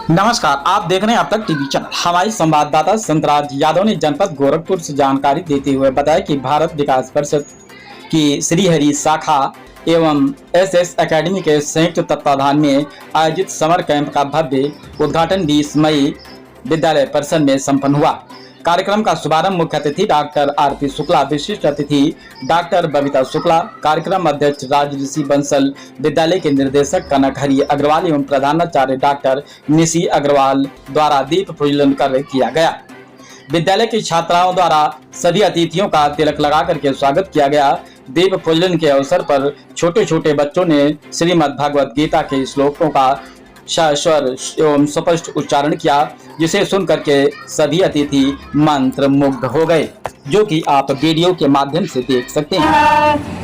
नमस्कार, आप देख रहे हैं अब तक टीवी चैनल। हमारे संवाददाता संतराज यादव ने जनपद गोरखपुर से जानकारी देते हुए बताया कि भारत विकास परिषद की श्रीहरि शाखा एवं एसएस एकेडमी के संयुक्त तत्वाधान में आयोजित समर कैंप का भव्य उद्घाटन 20 मई विद्यालय परिसर में संपन्न हुआ। कार्यक्रम का शुभारंभ मुख्य अतिथि डॉक्टर आरपी शुक्ला, विशिष्ट अतिथि डॉक्टर बबीता शुक्ला, कार्यक्रम अध्यक्ष राजऋषि बंसल, विद्यालय के निर्देशक कनक हरि अग्रवाल एवं प्रधानाचार्य डॉक्टर निशी अग्रवाल द्वारा दीप प्रज्वलन कर किया गया। विद्यालय की छात्राओं द्वारा सभी अतिथियों का तिलक लगा करके स्वागत किया गया। दीप प्रज्वलन के अवसर पर छोटे छोटे बच्चों ने श्रीमद् भगवद गीता के श्लोकों का सस्वर एवं स्पष्ट उच्चारण किया, जिसे सुनकर के सभी अतिथि मंत्र मुग्ध हो गए, जो कि आप वीडियो के माध्यम से देख सकते हैं।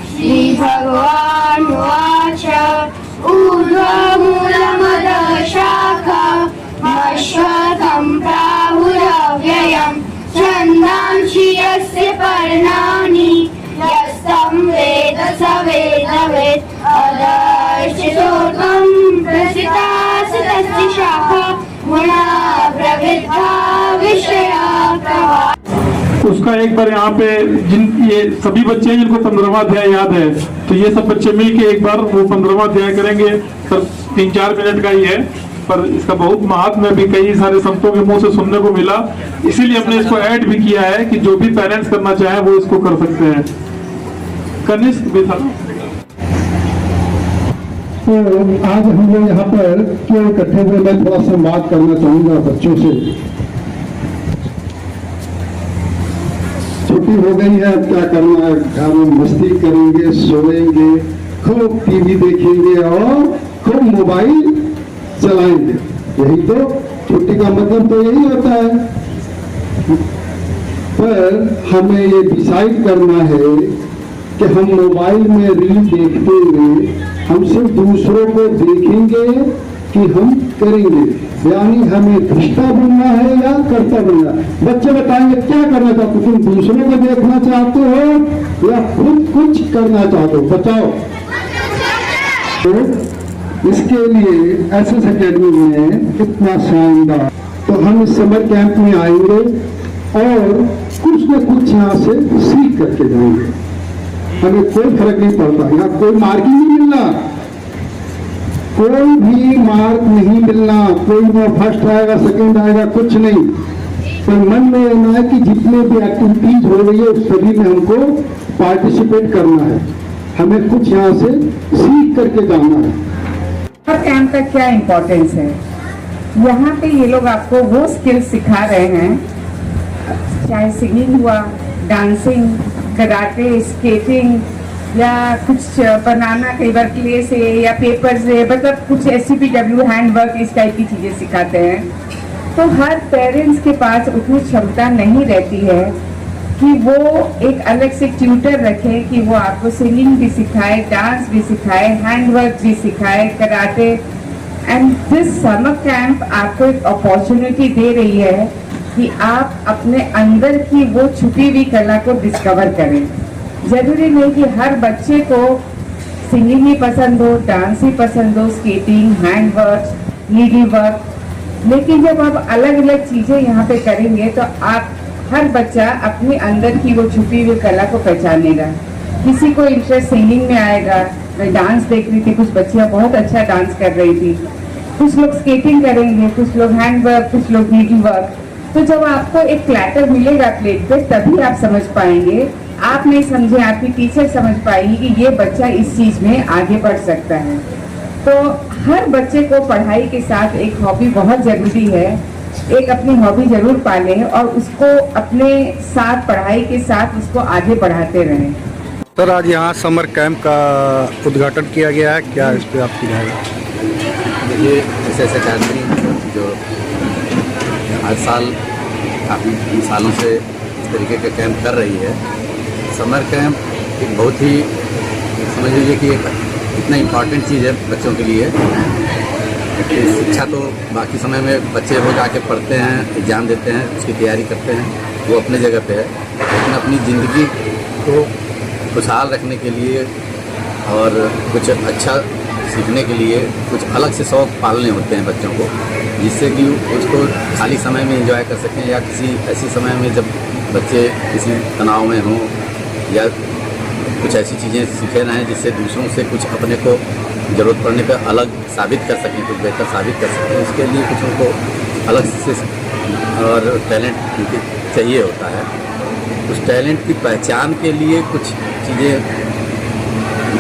श्री भगवान वाच ऊर्ध्वमूलमदः शाखा अश्वत्थं प्राहुरव्ययम् छन्दांसि यस्य पर्णानि यस्तं वेद स वेदवित् अधश्चोत्तमं प्रसिद्धास्य तस्य शाखा गुणा प्रवृद्धा विषया प्रवाह। उसका एक बार यहाँ पे ये सभी बच्चे हैं जिनको 15वां अध्याय याद है, तो ये सब बच्चे मिलके एक बार वो 15वां अध्याय करेंगे। सर 3-4 मिनट का ही है, पर इसका बहुत महात्म्य भी कई सारे संतों के मुंह से सुनने को मिला, इसीलिए हमने इसको ऐड भी किया है कि जो भी पेरेंट्स करना चाहे वो इसको कर सकते हैं। कनिष्ठ भी था। तो आज हम लोग यहाँ पर क्यों इकट्ठे हुए, मैं थोड़ा सा बात करना चाहूंगा बच्चों से। छुट्टी हो गई है, अब क्या करना है, घर में मस्ती करेंगे, सोएंगे, खूब टीवी देखेंगे और खूब मोबाइल चलाएंगे। यही तो छुट्टी का मतलब तो यही होता है। पर हमें ये डिसाइड करना है कि हम मोबाइल में रील देखते हुए हम सिर्फ दूसरों को देखेंगे कि हम करेंगे, यानी हमें दृष्टा बनना है या कर्ता बनना है। बच्चे बताएंगे क्या करना चाहते हो, तुम दूसरों को देखना चाहते हो या खुद कुछ करना चाहते हो, बताओ। तो इसके लिए एसएस एकेडमी में कितना शानदार, तो हम इस समर कैंप में आएंगे और कुछ न कुछ यहाँ से सीख करके जाएंगे। हमें कोई फर्क नहीं पड़ता, यहाँ कोई मार्क ही नहीं मिलना, कोई भी मार्क नहीं मिलना, कोई ना फर्स्ट आएगा सेकंड आएगा, कुछ नहीं। पर मन में रहना है कि जितने भी एक्टिविटीज हो रही है उस सभी में हमको पार्टिसिपेट करना है, हमें कुछ यहाँ से सीख करके जाना है। समर कैंप का क्या इम्पोर्टेंस है, यहाँ पे ये लोग आपको वो स्किल सिखा रहे हैं, चाहे सिंगिंग हुआ, डांसिंग, कराटे, स्केटिंग या कुछ बनाना, कई बार क्ले से या पेपर से, मतलब कुछ SCPW हैंडवर्क, इस टाइप की चीजें सिखाते हैं। तो हर पेरेंट्स के पास उतनी क्षमता नहीं रहती है कि वो एक अलग से ट्यूटर रखे कि वो आपको सिंगिंग भी सिखाए, डांस भी सिखाए, हैंडवर्क भी सिखाए, karate. And this summer camp आपको एक अपॉर्चुनिटी दे रही है कि आप अपने अंदर की वो छुपी हुई कला को डिस्कवर करें। जरूरी नहीं कि हर बच्चे को सिंगिंग ही पसंद हो, डांस ही पसंद हो, स्केटिंग, हैंडवर्क, नीडी वर्क, लेकिन जब आप अलग अलग चीजें यहाँ पे करेंगे तो आप हर बच्चा अपने अंदर की वो छुपी हुई कला को पहचानेगा। किसी को इंटरेस्ट सिंगिंग में आएगा, मैं डांस देख रही थी, कुछ बच्चियाँ बहुत अच्छा डांस कर रही थी, कुछ लोग स्केटिंग करेंगे, कुछ लोग हैंडवर्क, कुछ लोग नीडी वर्क। तो जब आपको एक प्लेटर मिलेगा प्लेट पे, तभी आप समझ पाएंगे। आप नहीं समझे, आपकी टीचर समझ पाएगी कि ये बच्चा इस चीज में आगे बढ़ सकता है। तो हर बच्चे को पढ़ाई के साथ एक हॉबी बहुत जरूरी है, एक अपनी हॉबी जरूर पालें और उसको अपने साथ, पढ़ाई के साथ उसको आगे बढ़ाते रहें। सर आज यहाँ समर कैंप का उद्घाटन किया गया है, क्या इस पर आपकी राय है? देखिए, एसएस एकेडमी जो हर साल काफ़ी सालों से इस तरीके के कैंप कर रही है, समर कैंप एक बहुत ही, समझ लीजिए कि एक इतना इम्पॉर्टेंट चीज़ है बच्चों के लिए। शिक्षा तो बाकी समय में बच्चे रोज आके पढ़ते हैं, एग्ज़ाम देते हैं, उसकी तैयारी करते हैं, वो अपने जगह पे है, लेकिन अपनी ज़िंदगी को खुशहाल रखने के लिए और कुछ अच्छा सीखने के लिए कुछ अलग से शौक पालने होते हैं बच्चों को, जिससे कि उसको खाली समय में एंजॉय कर सकें, या किसी ऐसी समय में जब बच्चे किसी तनाव में हों या कुछ ऐसी चीज़ें सीखे रहें जिससे दूसरों से कुछ अपने को ज़रूरत पड़ने पर अलग साबित कर सकें, कुछ बेहतर साबित कर सकें। इसके लिए कुछ उनको अलग से और टैलेंट उनके चाहिए होता है। उस टैलेंट की पहचान के लिए कुछ चीज़ें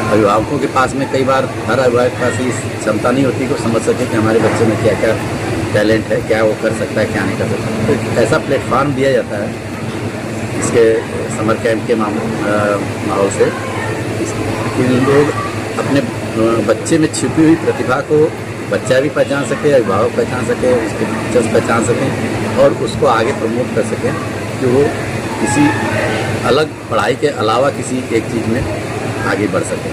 अभिभावकों के पास में, कई बार हर अभिभावक के पास इस क्षमता नहीं होती कि वो समझ सके कि हमारे बच्चे में क्या क्या टैलेंट है, क्या वो कर सकता है, क्या नहीं कर सकता। तो ऐसा प्लेटफॉर्म दिया जाता है इसके समर कैंप के माहौल से कि लोग अपने बच्चे में छिपी हुई प्रतिभा को बच्चा भी पहचान सके, अभिभावक पहचान सके, उसके टीचर्स पहचान सकें और उसको आगे प्रमोट कर सकें कि वो किसी अलग पढ़ाई के अलावा किसी एक चीज़ में आगे बढ़ सकें,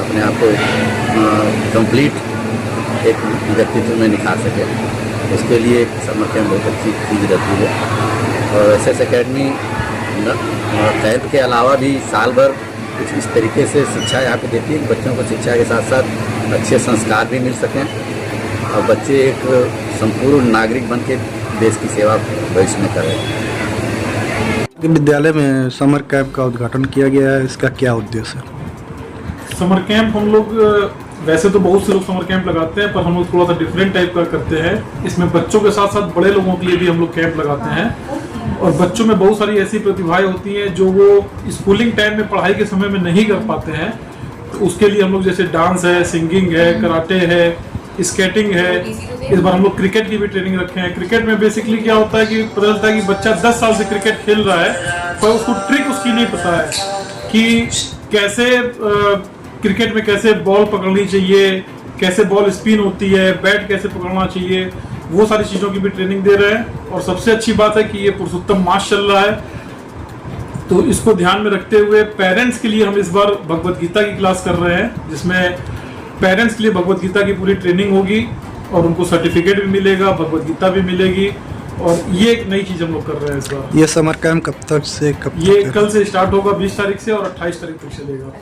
अपने आप को कंप्लीट एक व्यक्तित्व में निखार सकें। उसके लिए समर कैंप बहुत अच्छी चीज़ रहती है। और SS एकेडमी कैंप के अलावा भी साल भर कुछ इस तरीके से शिक्षा यहाँ पे देती है कि बच्चों को शिक्षा के साथ साथ अच्छे संस्कार भी मिल सकें और बच्चे एक संपूर्ण नागरिक बन के देश की सेवा भविष्य में करें। विद्यालय में समर कैंप का उद्घाटन किया गया है, इसका क्या उद्देश्य है? समर कैंप हम लोग वैसे तो बहुत से लोग समर कैंप लगाते हैं, पर हम लोग थोड़ा सा डिफरेंट टाइप का करते हैं। इसमें बच्चों के साथ साथ बड़े लोगों के लिए भी हम लोग कैंप लगाते हैं। और बच्चों में बहुत सारी ऐसी प्रतिभाएं होती हैं जो वो स्कूलिंग टाइम में पढ़ाई के समय में नहीं कर पाते हैं, तो उसके लिए हम लोग जैसे डांस है, सिंगिंग है, कराटे है, स्केटिंग है। इस बार हम लोग क्रिकेट की भी ट्रेनिंग रखे हैं। क्रिकेट में बेसिकली क्या होता है कि पता चलता है कि बच्चा 10 साल से क्रिकेट खेल रहा है, पर उसको ट्रिक उसकी नहीं पता है कि कैसे क्रिकेट में कैसे बॉल पकड़नी चाहिए, कैसे बॉल स्पिन होती है, बैट कैसे पकड़ना चाहिए, वो सारी चीज़ों की भी ट्रेनिंग दे रहे हैं। और सबसे अच्छी बात है कि ये पुरुषोत्तम मास चल रहा है, तो इसको ध्यान में रखते हुए पेरेंट्स के लिए हम इस बार भगवत गीता की क्लास कर रहे हैं, जिसमें पेरेंट्स के लिए भगवत गीता की पूरी ट्रेनिंग होगी और उनको सर्टिफिकेट भी मिलेगा, भगवत गीता भी मिलेगी। और ये एक नई चीज़ हम लोग कर रहे हैं इस बार। ये समर कैंप कब तक से कब तक? ये कल से स्टार्ट होगा 20 तारीख से और 28 तारीख तक चलेगा।